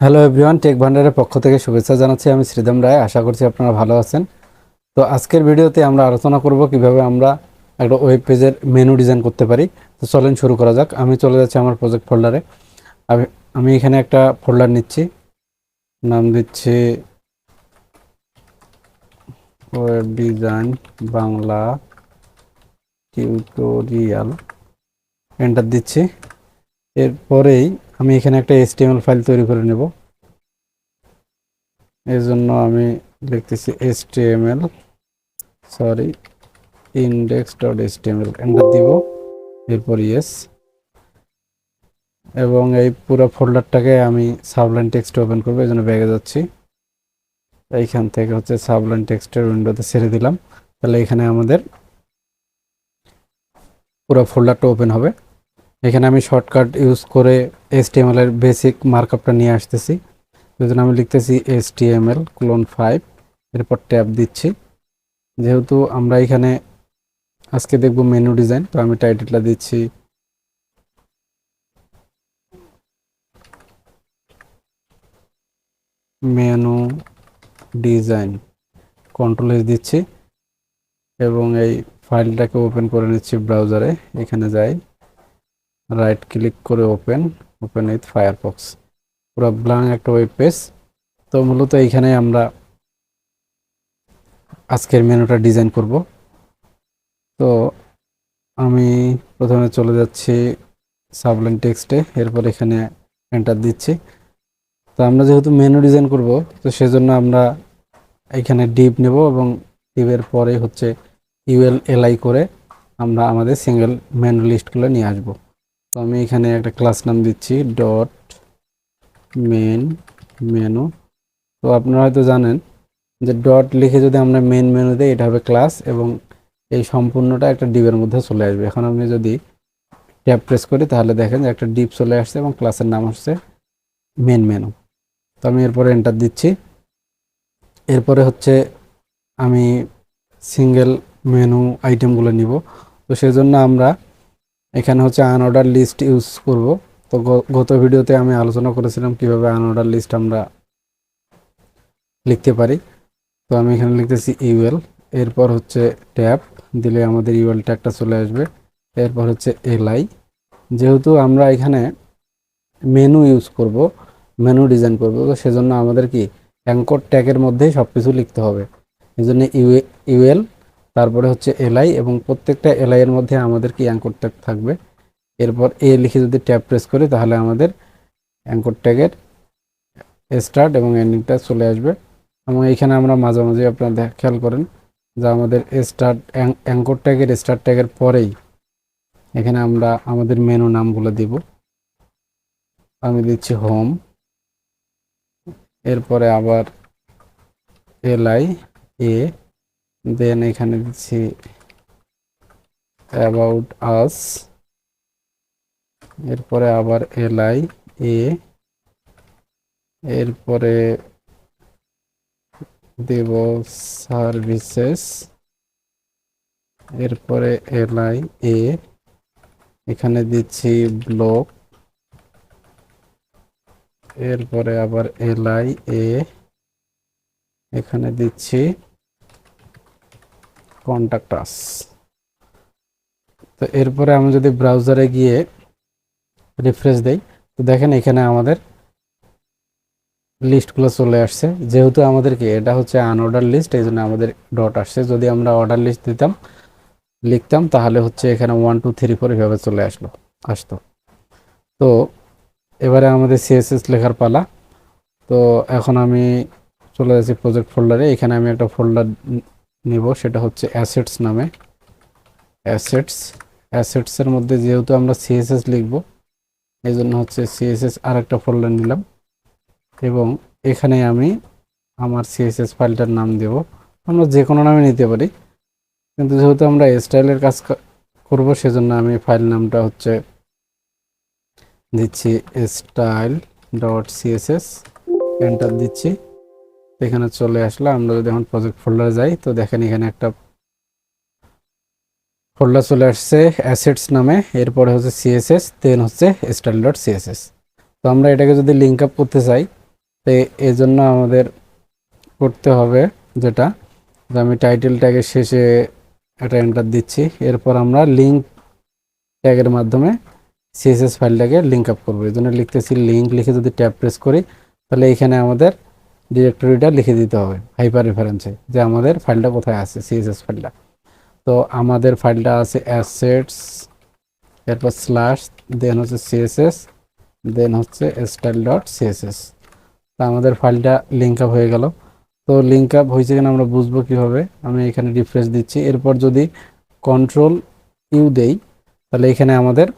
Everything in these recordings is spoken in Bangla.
হ্যালো এভরিওয়ান, টেক ভান্ডারের পক্ষ থেকে শুভেচ্ছা জানাচ্ছি। আমি শ্রীদাম রায়, আশা করছি আপনারা ভালো আছেন। তো আজকের ভিডিওতে আমরা আলোচনা করব কিভাবে আমরা একটা ওয়েব পেজের মেনু ডিজাইন করতে পারি। তো চলেন শুরু করা যাক। আমি চলে যাচ্ছি আমার প্রজেক্ট ফোল্ডারে। আমি আমি এখানে একটা ফোল্ডার নিচ্ছি, নাম দিচ্ছি web design Bangla tutorial, enter দিচ্ছি। এরপরেই আমি এখানে একটা HTML ফাইল তৈরি করে নেব। এর জন্য আমি লিখতেছি index.html, এন্টার দিব। এরপর ইয়েস, এবং এই পুরো ফোল্ডারটাকে আমি সাবলাইন টেক্সট ওপেন করবো, এই জন্য ব্যাগে যাচ্ছি। এইখান থেকে হচ্ছে সাবলাইন টেক্সটের উইন্ডোতে ছেড়ে দিলাম। তাহলে এখানে আমাদের পুরো ফোল্ডারটা ওপেন হবে। এখানে আমি শর্টকাট ইউজ করে HTML এর বেসিক মার্কআপটা নিয়ে আসতেছি। এই জন্য আমি লিখতেছি HTML:5, এরপর ট্যাব দিচ্ছি। যেহেতু আমরা এখানে আজকে দেখব মেনু ডিজাইন, তো আমি টাইটেলটা দিচ্ছি মেনু ডিজাইন, কন্ট্রোল-S দিচ্ছি এবং এই ফাইলটাকে ওপেন করে নিচ্ছি ব্রাউজারে। এখানে যাই, রাইট ক্লিক করে ওপেন উইথ ফায়ারফক্স। পুরো ব্ল্যাঙ্ক একটা ওয়েব পেজ। তো মূলত এইখানে আমরা আজকের মেনুটা ডিজাইন করব। তো আমি প্রথমে চলে যাচ্ছি সাবলাইন টেক্সটে, এরপর এখানে এন্টার দিচ্ছি। তো আমরা যেহেতু মেনু ডিজাইন করব, তো সেজন্য আমরা এখানে ডিভ নেব এবং ডিভের পরে হচ্ছে UL-li করে আমরা আমাদের সিঙ্গেল মেনু লিস্টগুলো নিয়ে আসব। তো আমি এখানে একটা ক্লাস নাম দিচ্ছি ডট মেন মেনু। তো আপনারা হয়তো জানেন যে ডট লিখে যদি আমরা মেন মেনু দিই, এটা হবে ক্লাস এবং এই সম্পূর্ণটা একটা ডিভের মধ্যে চলে আসবে। এখন আমি যদি ট্যাব প্রেস করি, তাহলে দেখেন যে একটা ডিভ চলে আসছে এবং ক্লাসের নাম হচ্ছে মেন মেনু। তো আমি এরপরে এন্টার দিচ্ছি। এরপরে হচ্ছে আমি সিঙ্গেল মেনু আইটেমগুলো নিব। তো সেজন্য আমরা এখানে হচ্ছে আনঅর্ডার লিস্ট ইউজ করব। তো গত ভিডিওতে আমি আলোচনা করেছিলাম কিভাবে আনঅর্ডার লিস্ট আমরা লিখতে পারি। তো আমি এখানে লিখতেছি ইউএল, এরপর হচ্ছে ট্যাব দিলে আমাদের ইউএল ট্যাগটা চলে আসবে। এরপর হচ্ছে এলআই। যেহেতু আমরা এখানে মেনু ইউজ করব, মেনু ডিজাইন করব, তো সেজন্য আমাদের কি অ্যাঙ্কর ট্যাগের মধ্যেই সব কিছু লিখতে হবে। এই জন্য ইউএল, তারপরে হচ্ছে এলআই, এবং প্রত্যেকটা এলআই এর মধ্যে আমাদের কি অ্যাঙ্কর ট্যাগ থাকবে। এরপর লিখে যদি ট্যাব প্রেস করি, তাহলে আমাদের অ্যাঙ্কর ট্যাগের স্টার্ট এবং এন্ডিংটা চলে আসবে। এবং এইখানে আমরা মাঝে মাঝে আপনারা খেয়াল করেন যে আমাদের স্টার্ট অ্যাঙ্কর ট্যাগের স্টার্ট ট্যাগের পরেই এখানে আমরা আমাদের মেনু নামগুলো দিব। আমি দিচ্ছি হোম, এরপরে আবার এলআই এ, দেন এখানে দিচ্ছি অ্যাবাউট আস, এরপরে আবার এলআই এ, এরপরে দেব সার্ভিসেস, এরপরে এলআই এ, এখানে দিচ্ছি ব্লক, এরপরে আবার এলআই এ, এখানে দিচ্ছি কন্টাক্ট আস। তো এরপরে আমি যদি ব্রাউজারে গিয়ে রিফ্রেশ দেই, তো দেখেন এখানে আমাদের লিস্টগুলো চলে আসছে। যেহেতু আমাদেরকে এটা হচ্ছে আনঅর্ডার লিস্ট, এই জন্য আমাদের ডট আসছে। যদি আমরা অর্ডার লিস্ট দিতাম, লিখতাম, তাহলে হচ্ছে এখানে 1 2 3 4 এভাবে চলে আসতো। তো এবারে আমাদের সিএসএস লেখার পালা। তো এখন আমি চলে যাচ্ছি প্রজেক্ট ফোল্ডারে। এখানে আমি একটা ফোল্ডার নিব, সেটা হচ্ছে অ্যাসেটস নামে। অ্যাসেটসের মধ্যে যেহেতু আমরা সিএসএস লিখব, এই জন্য হচ্ছে সিএসএস আর একটা ফোল্ডার নিলাম এবং এখানে আমি আমার সিএসএস ফাইলটার নাম দেব। আমরা যে কোনো নামে নিতে পারি, কিন্তু যেহেতু আমরা স্টাইলের কাজ করব, সেজন্য আমি ফাইল নামটা হচ্ছে দিচ্ছি style.css, এন্টার দিচ্ছি। এখানে চলে আসলে আমরা যদি এখন প্রজেক্ট ফোল্ডারে যাই, তো দেখেন এখানে একটা ফোল্ডার চলে আসছে অ্যাসেটস নামে, এরপরে হচ্ছে সিএসএস, দেন হচ্ছে style.css। তো আমরা এটাকে যদি লিঙ্ক আপ করতে চাই, তো এই জন্য আমাদের করতে হবে যেটা, যে আমি টাইটেল ট্যাগের শেষে একটা এন্টার দিচ্ছি, এরপর আমরা লিঙ্ক ট্যাগের মাধ্যমে সিএসএস ফাইলটাকে লিঙ্ক আপ করবো। এই জন্য লিখতেছি লিঙ্ক, লিখে যদি ট্যাব প্রেস করি তাহলে এইখানে আমাদের ডিরেক্টরিটা লিখে দিতে হবে হাইপার রেফারেন্সে, যে আমাদের ফাইলটা কোথায় আছে, সিএসএস ফাইলটা। তো আমাদের ফাইলটা আছে অ্যাসেটস, এরপর স্ল্যাশ, দেন হচ্ছে সিএসএস, দেন হচ্ছে স্টাইল ডট সিএসএস। তো আমাদের ফাইলটা লিঙ্ক আপ হয়ে গেল। তো লিঙ্ক আপ হয়েছে কিনা আমরা বুঝবো কীভাবে, আমি এখানে রিফ্রেশ দিচ্ছি, এরপর যদি কন্ট্রোল ইউ দেই তাহলে এখানে আমাদের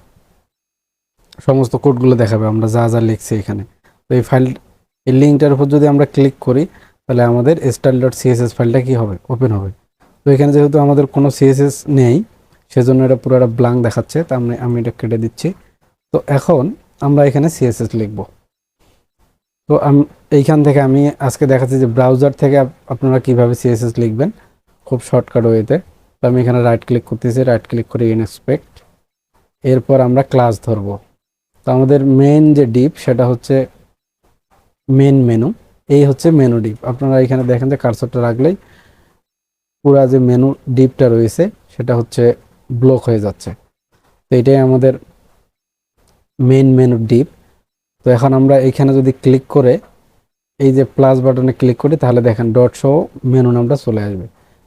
সমস্ত কোডগুলো দেখাবে, আমরা যা যা লিখছি এখানে। তো এই ফাইল, এই লিঙ্কটার উপর যদি আমরা ক্লিক করি তাহলে আমাদের স্টাইল ডট সিএসএস ফাইলটা কী হবে, ওপেন হবে। তো এখানে যেহেতু আমাদের কোনো সিএসএস নেই সেজন্য এটা পুরো একটা ব্ল্যাঙ্ক দেখাচ্ছে, তো আমি এটা কেটে দিচ্ছি। তো এখন আমরা এখানে সিএসএস লিখব। তো এইখান থেকে আমি আজকে দেখাচ্ছি যে ব্রাউজার থেকে আপনারা কিভাবে সিএসএস লিখবেন খুব শর্টকাট ওয়েতে। তো আমি এখানে রাইট ক্লিক করতেছি, রাইট ক্লিক করে ইনস্পেক্ট, এরপর আমরা ক্লাস ধরবো। তো আমাদের মেন যে ডিপ সেটা হচ্ছে মেন মেনু, এই হচ্ছে মেনু ডিপ। আপনারা এখানে দেখেন যে কার্সরটা রাখলেই পুরা যে মেনু ডিপটা রয়েছে সেটা হচ্ছে ব্লক হয়ে যাচ্ছে। তো এটাই আমাদের মেন মেনু ডিপ। তো এখন আমরা এখানে যদি ক্লিক করে এই যে প্লাস বাটনে ক্লিক করি তাহলে দেখেন ডট সহ মেনু নামটা চলে আসবে।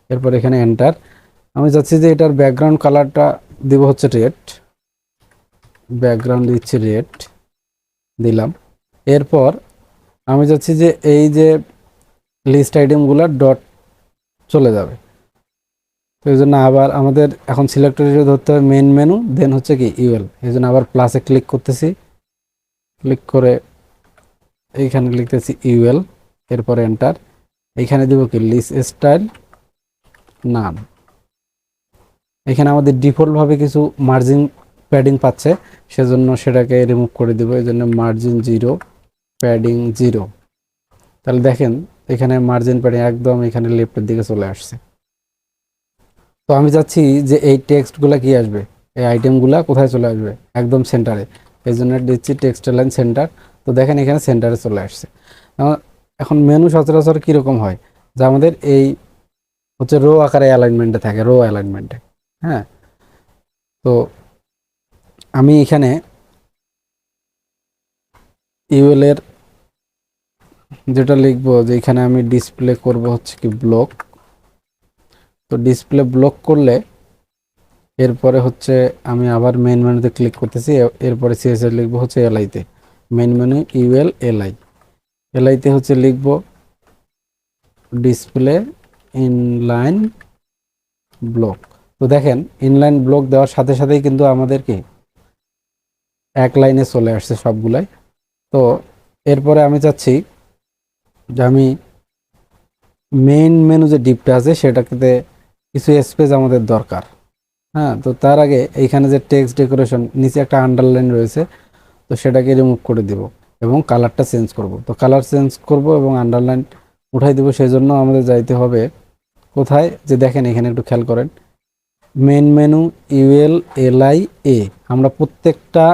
এরপর এখানে এন্টার, আমি চাচ্ছি যে এটার ব্যাকগ্রাউন্ড কালারটা দিব হচ্ছে রেড, ব্যাকগ্রাউন্ড দিচ্ছি রেড, দিলাম। এরপর আমি চাচ্ছি যে এই যে লিস্ট আইটেমগুলো ডট চলে যাবে। তো এই জন্য আবার আমাদের এখন সিলেক্টর হিসেবে ধরতে হবে মেন মেনু, দেন হচ্ছে কি ইউএল। এই জন্য আবার প্লাসে ক্লিক করতেছি, ক্লিক করে এইখানে লিখতেছি ইউএল, এরপরে এন্টার। এইখানে দেবো কি লিস্ট স্টাইল নাম। এখানে আমাদের ডিফল্টভাবে কিছু মার্জিন প্যাডিং পাচ্ছে, সেজন্য সেটাকে রিমুভ করে দেবো। এই জন্য মার্জিন 0, প্যাডিং 0। তাহলে দেখেন এখানে মার্জিন প্যাডিং একদম এখানে লেফটের দিকে চলে আসছে। তো আমি চাচ্ছি যে এই টেক্সটগুলো কি আসবে, এই আইটেমগুলো কোথায় চলে আসবে, একদম সেন্টারে। এই জন্য দিচ্ছি টেক্সট লাইন সেন্টার। তো দেখেন এখানে সেন্টারে চলে আসছে। এখন মেনু সচরাচর কীরকম হয়, যে আমাদের এই হচ্ছে রো আকারে অ্যালাইনমেন্টে থাকে, রো অ্যালাইনমেন্টে। হ্যাঁ, তো আমি এখানে ইউএল এর যেটা লিখবো, যে এখানে আমি ডিসপ্লে করব হচ্ছে কি ব্লক। তো ডিসপ্লে ব্লক করলে এরপরে হচ্ছে আমি আবার মেন মেনুতে ক্লিক করতেছি, এরপরে সিএসএস লিখবো হচ্ছে এলআইতে, মেন মেনু ইউএল এলআই। এলআইতে হচ্ছে লিখবো ডিসপ্লে ইনলাইন ব্লক। তো দেখেন ইনলাইন ব্লক দেওয়ার সাথে সাথেই কিন্তু আমাদের কি এক লাইনে চলে আসছে সবগুলাই। তো এরপরে আমি চাচ্ছি যে আমি মেইন মেনু যে ডিপটা আছে সেটাতে কিছু স্পেস আমাদের দরকার। হ্যাঁ, তো তার আগে এইখানে যে টেক্সট ডেকোরেশন নিচে একটা আন্ডারলাইন রয়েছে, তো সেটাকে রিমুভ করে দিব এবং কালারটা চেঞ্জ করব। তো কালার চেঞ্জ করব এবং আন্ডারলাইন উঠাই দিব। সেই জন্য আমাদের যাইতে হবে কোথায়, যে দেখেন এখানে একটু খেয়াল করেন, মেন মেনু ইউএল এলআই এ। আমরা প্রত্যেকটা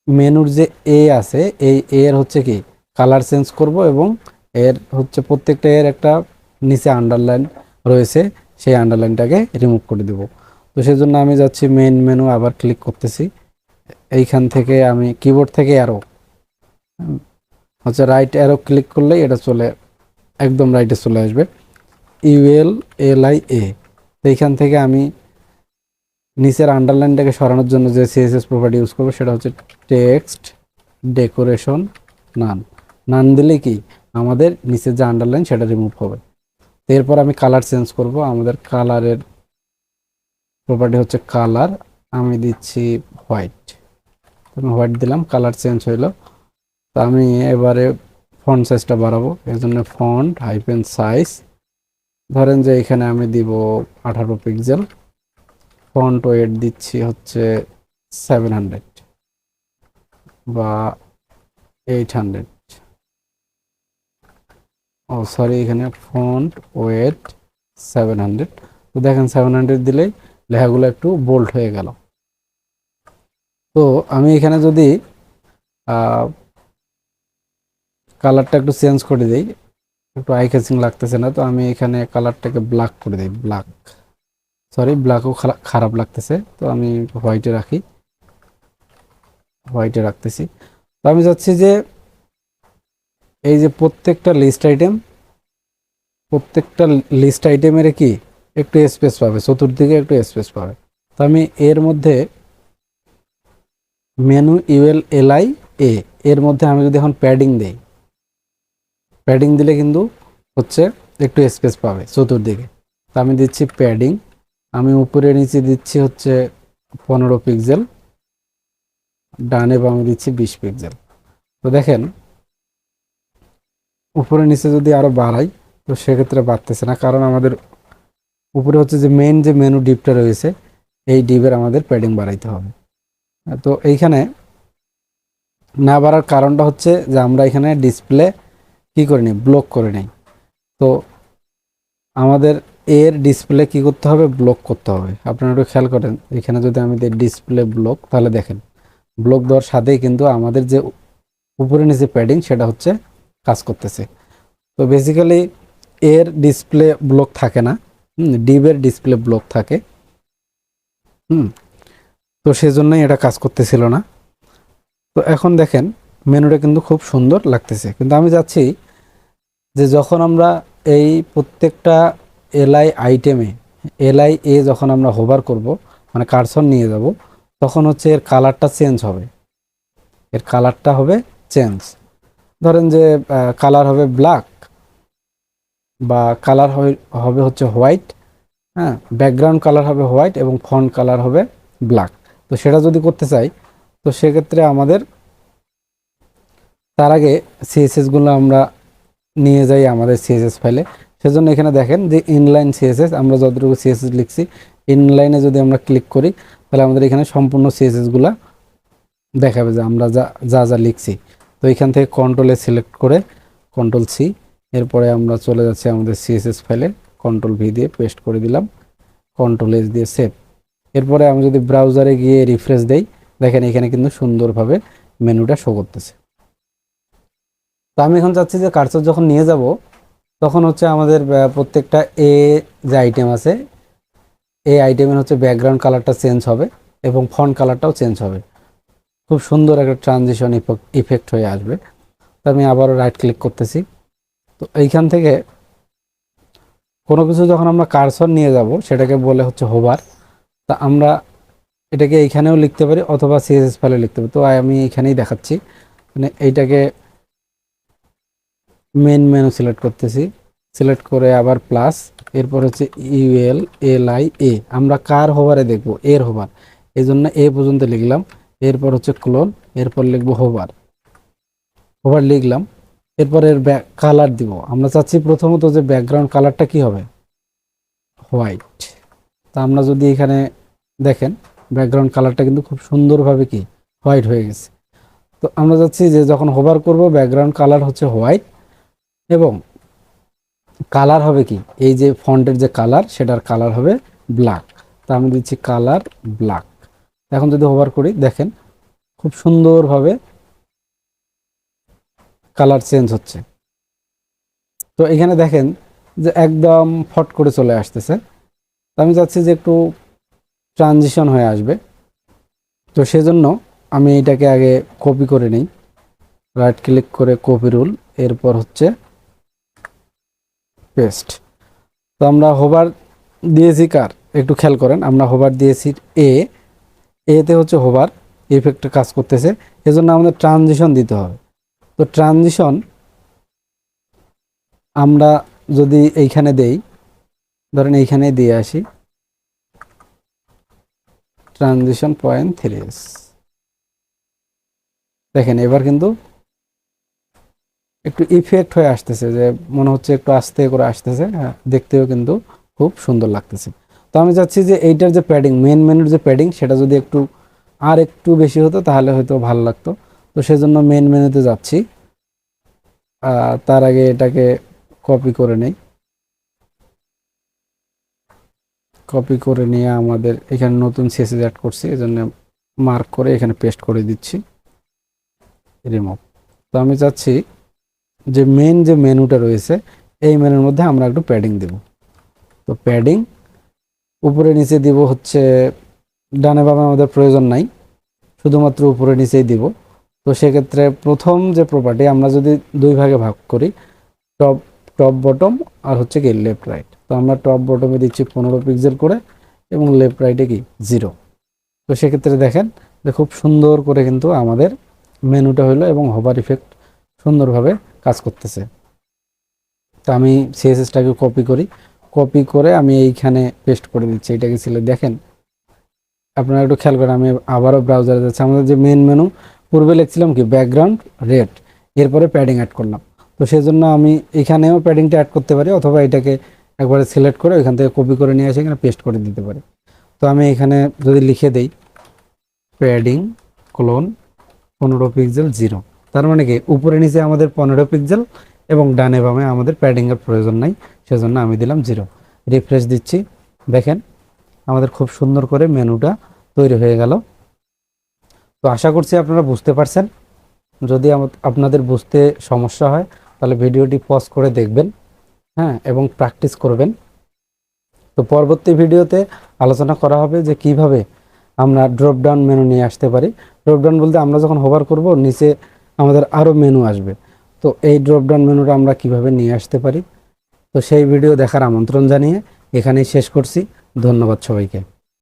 মেনুর যে এ আছে এই এর হচ্ছে কি কালার চেঞ্জ করব এবং এর হচ্ছে প্রত্যেকটা এর একটা নিচে আন্ডারলাইন রয়েছে, সেই আন্ডারলাইনটাকে রিমুভ করে দেব। তো সেই জন্য আমি যাচ্ছি মেন মেনু, আবার ক্লিক করতেছি। এইখান থেকে আমি কিবোর্ড থেকে অ্যারো হচ্ছে রাইট অ্যারো ক্লিক করলেই এটা চলে একদম রাইটে চলে আসবে, ইউএল এলআই এ। তো এইখান থেকে আমি নিচের আন্ডারলাইনটাকে সরানোর জন্য যে সিএসএস প্রপার্টি ইউজ করবো সেটা হচ্ছে টেক্সট ডেকোরেশন নান। নান দিলে কি আমাদের নিচের যে আন্ডারলাইন সেটা রিমুভ হবে। এরপর আমি কালার চেঞ্জ করব। আমাদের কালারের প্রপার্টি হচ্ছে কালার, আমি দিচ্ছি হোয়াইট। আমি হোয়াইট দিলাম, কালার চেঞ্জ হইলো। তো আমি এবারে ফন্ট সাইজটা বাড়াবো, এর জন্য ফন্ট হাইফেন সাইজ, ধরেন যে এখানে আমি দিব 18 পিক্সেল। ফন্ট ওয়েট দিচ্ছি হচ্ছে 700 বা 800, ও সরি এখানে ফন্ট ওয়েট 700। তো দেখেন 700 দিলেই লেখাগুলো একটু বোল্ড হয়ে গেল। তো আমি এখানে যদি কালারটা একটু চেঞ্জ করে দিই, একটু আই ক্যাচিং লাগতেছে না, তো আমি এখানে কালারটাকে ব্ল্যাক করে দিই, ব্ল্যাক, সরি ব্ল্যাকও খারাপ লাগতেছে, তো আমি হোয়াইটে রাখি, হোয়াইটে রাখতেছি। তো আমি চাচ্ছি যে এই যে প্রত্যেকটা লিস্ট আইটেমের কি একটু স্পেস পাবে, চতুর্দিকে একটু স্পেস পাবে। তো আমি এর মধ্যে মেনু ইউএল এলআই এ এর মধ্যে আমি যদি এখন প্যাডিং দেই, প্যাডিং দিলে কিন্তু হচ্ছে একটু স্পেস পাবে চতুর্দিকে। তো আমি দিচ্ছি প্যাডিং, আমি উপরে নিচে দিচ্ছি হচ্ছে 15 পিক্সেল, ডানে বামে দিচ্ছি 20 পিক্সেল। তো দেখেন উপরে নিচে যদি আরো বাড়াই তো সেক্ষেত্রে বাড়তেছে না, কারণ আমাদের উপরে হচ্ছে যে মেইন যে মেনু ডিপটা রয়েছে এই ডিপের আমাদের প্যাডিং বাড়াইতে হবে। তো এইখানে না বাড়ার কারণটা হচ্ছে যে আমরা এখানে ডিসপ্লে কি করে নিই, ব্লক করে নিই। তো আমাদের এর ডিসপ্লে কি করতে হবে, ব্লক করতে হবে। আপনারা একটু খেয়াল করেন, এখানে যদি আমি দিই ডিসপ্লে ব্লক, তাহলে দেখেন ব্লক দেওয়ার সাথেই কিন্তু আমাদের যে উপরে নিচে প্যাডিং সেটা হচ্ছে কাজ করতেছে। তো বেসিক্যালি এর ডিসপ্লে ব্লক থাকে না, ডিবের ডিসপ্লে ব্লক থাকে। তো সেজন্যই এটা কাজ করতেছিল না। তো এখন দেখেন মেনুটা কিন্তু খুব সুন্দর লাগতেছে, কিন্তু আমি চাচ্ছি যে যখন আমরা এই প্রত্যেকটা এলআই আইটেমে এলআই এ যখন আমরা হোভার করব, মানে কার্সর নিয়ে যাব, তখন হচ্ছে এর কালারটা চেঞ্জ হবে, এর কালারটা হবে চেঞ্জ। ধরেন যে কালার হবে ব্ল্যাক বা কালার হবে হচ্ছে হোয়াইট, হ্যাঁ, ব্যাকগ্রাউন্ড কালার হবে হোয়াইট এবং ফন্ট কালার হবে ব্ল্যাক। তো সেটা যদি করতে চাই তো সেক্ষেত্রে আমাদের তার আগে সিএসএসগুলো আমরা নিয়ে যাই আমাদের সিএসএস ফাইলে। সেজন্য এখানে দেখেন যে ইনলাইন সিএসএস, আমরা যতটুকু সিএসএস লিখছি ইনলাইনে যদি আমরা ক্লিক করি তাহলে আমাদের এখানে সম্পূর্ণ সিএসএসগুলো দেখাবে যে আমরা যা যা যা লিখছি। তো এখান থেকে কন্ট্রোলে সিলেক্ট করে কন্ট্রোল সি, এরপরে আমরা চলে যাচ্ছি আমাদের সিএসএস ফাইলে, কন্ট্রোল ভি দিয়ে পেস্ট করে দিলাম, কন্ট্রোল এস দিয়ে সেভ। এরপরে আমি যদি ব্রাউজারে গিয়ে রিফ্রেশ দেই, দেখেন এখানে কিন্তু সুন্দরভাবে মেনুটা শো করতেছে। তো আমি এখন চাচ্ছি যে কার্সর যখন নিয়ে যাব তখন হচ্ছে আমাদের প্রত্যেকটা এ যে আইটেম আছে এই আইটেমের হচ্ছে ব্যাকগ্রাউন্ড কালারটা চেঞ্জ হবে এবং ফন্ট কালারটাও চেঞ্জ হবে, খুব সুন্দর একটা ট্রানজিশন ইফেক্ট হয়ে আসবে। তো আমি আবারও রাইট ক্লিক করতেছি। তো এইখান থেকে কোনো কিছু যখন আমরা কার্সর নিয়ে যাব সেটাকে বলে হচ্ছে হোভার। তা আমরা এটাকে এইখানেও লিখতে পারি অথবা সিএসএস ফাইলে লিখতে পারি। তো আমি এখানেই দেখাচ্ছি, মানে এইটাকে মেন মেনু সিলেক্ট করতেছি, সিলেক্ট করে আবার প্লাস, এরপর হচ্ছে ইউএল এলআই এ, আমরা কার হোভারে দেখব, এর হোভার, এই জন্য এ পর্যন্ত লিখলাম। এরপর হচ্ছে ক্লোন, এরপর লিখবো হোভার, হোভার লিখলাম। এরপর এর কালার দিব, আমরা চাচ্ছি প্রথমত যে ব্যাকগ্রাউন্ড কালারটা কি হবে, হোয়াইট। তা আমরা যদি এখানে দেখেন ব্যাকগ্রাউন্ড কালারটা কিন্তু খুব সুন্দরভাবে কি হোয়াইট হয়ে গেছে। তো আমরা চাচ্ছি যে যখন হোভার করব ব্যাকগ্রাউন্ড কালার হচ্ছে হোয়াইট এবং কালার হবে কি, এই যে ফন্টের যে কালার সেটার কালার হবে ব্ল্যাক। তা আমি দিচ্ছি কালার ব্ল্যাক। এখন যদি হোভার করি দেখেন খুব সুন্দরভাবে কালার চেঞ্জ হচ্ছে। তো এখানে দেখেন যে একদম ফট করে চলে আসতেছে। তো আমি চাচ্ছি যে একটু ট্রানজিশন হয়ে আসবে, তো সেজন্য আমি এটাকে আগে কপি করে নিই, রাইট ক্লিক করে কপি রুল, এরপর হচ্ছে পেস্ট। তো আমরা হোভার দিয়েছি কার, একটু খেয়াল করেন, আমরা হোভার দিয়েছি এতে হচ্ছে হোভার ইফেক্টটা কাজ করতেছে, এজন্য আমাদের ট্রানজিশন দিতে হবে। তো ট্রানজিশন আমরা যদি এইখানে দেই, ধরেন এইখানে দিয়ে আসি ট্রানজিশন 0.3, দেখেন এবার কিন্তু একটু ইফেক্ট হয়ে আসতেছে, যে মনে হচ্ছে একটু আস্তে করে আসতেছে, হ্যাঁ, দেখতেও কিন্তু খুব সুন্দর লাগতেছে। তো আমি চাচ্ছি যে এইটার যে প্যাডিং, মেন মেনুর যে প্যাডিং সেটা যদি একটু আর একটু বেশি হতো তাহলে হয়তো ভালো লাগতো। তো সেজন্য মেন মেনুতে যাচ্ছি, তার আগে এটাকে কপি করে নেই, কপি করে নিয়ে আমাদের এখানে নতুন সিএসএস অ্যাড করছি, এজন্য মার্ক করে এখানে পেস্ট করে দিচ্ছি, রিমুভ। তো আমি চাচ্ছি যে মেন যে মেনুটা রয়েছে এই মেনুর মধ্যে আমরা একটু প্যাডিং দেব। তো প্যাডিং উপরে নিচে দিব হচ্ছে, ডানে বামে আমাদের প্রয়োজন নাই, শুধুমাত্র উপরে নিচেই দিব। তো সেক্ষেত্রে প্রথম যে প্রপার্টি আমরা যদি দুই ভাগে ভাগ করি, টপ টপ বটম আর হচ্ছে কি লেফট রাইট। তো আমরা টপ বটমে দিচ্ছি 15 পিক্সেল করে এবং লেফট রাইটে কি 0। তো সেক্ষেত্রে দেখেন যে খুব সুন্দর করে কিন্তু আমাদের মেনুটা হলো এবং হোভার ইফেক্ট সুন্দরভাবে কাজ করতেছে। তো আমি সিএসএসটাকে কপি করি, কপি করে আমি এইখানে পেস্ট করে দিচ্ছি, এটাকে সিলেক্ট। দেখেন আপনারা একটু খেয়াল করেন, আমি আবারও ব্রাউজারে যাচ্ছি। আমাদের যে মেন মেনু পূর্বে লিখছিলাম কি ব্যাকগ্রাউন্ড রেড, এরপরে প্যাডিং অ্যাড করলাম। তো সেই জন্য আমি এখানেও প্যাডিংটা অ্যাড করতে পারি, অথবা এটাকে একবারে সিলেক্ট করে ওইখান থেকে কপি করে নিয়ে এসে এখানে পেস্ট করে দিতে পারি। তো আমি এখানে যদি লিখে দেই প্যাডিং ক্লোন 15 পিক্সেল 0, তার মানে কি উপরে নিচে আমাদের 15 পিক্সেল এবং ডানে বামে আমাদের প্যাডিংয়ের প্রয়োজন নাই, সেজন্য আমি দিলাম 0। রিফ্রেশ দিচ্ছি, দেখেন আমাদের খুব সুন্দর করে মেনুটা তৈরি হয়ে গেল। তো আশা করছি আপনারা বুঝতে পারছেন। যদি আপনাদের বুঝতে সমস্যা হয় তাহলে ভিডিওটি পজ করে দেখবেন, হ্যাঁ, এবং প্র্যাকটিস করবেন। তো পরবর্তী ভিডিওতে আলোচনা করা হবে যে কিভাবে আমরা ড্রপ ডাউন মেনু নিয়ে আসতে পারি। ড্রপ ডাউন বলতে আমরা যখন হোভার করব নিচে আমাদের আরও মেনু আসবে, তো এই ড্রপ ডাউন মেনুটা আমরা কিভাবে নিয়ে আসতে পারি। তো সেই ভিডিও দেখার আমন্ত্রণ জানিয়ে এখানেই শেষ করছি। ধন্যবাদ সবাইকে।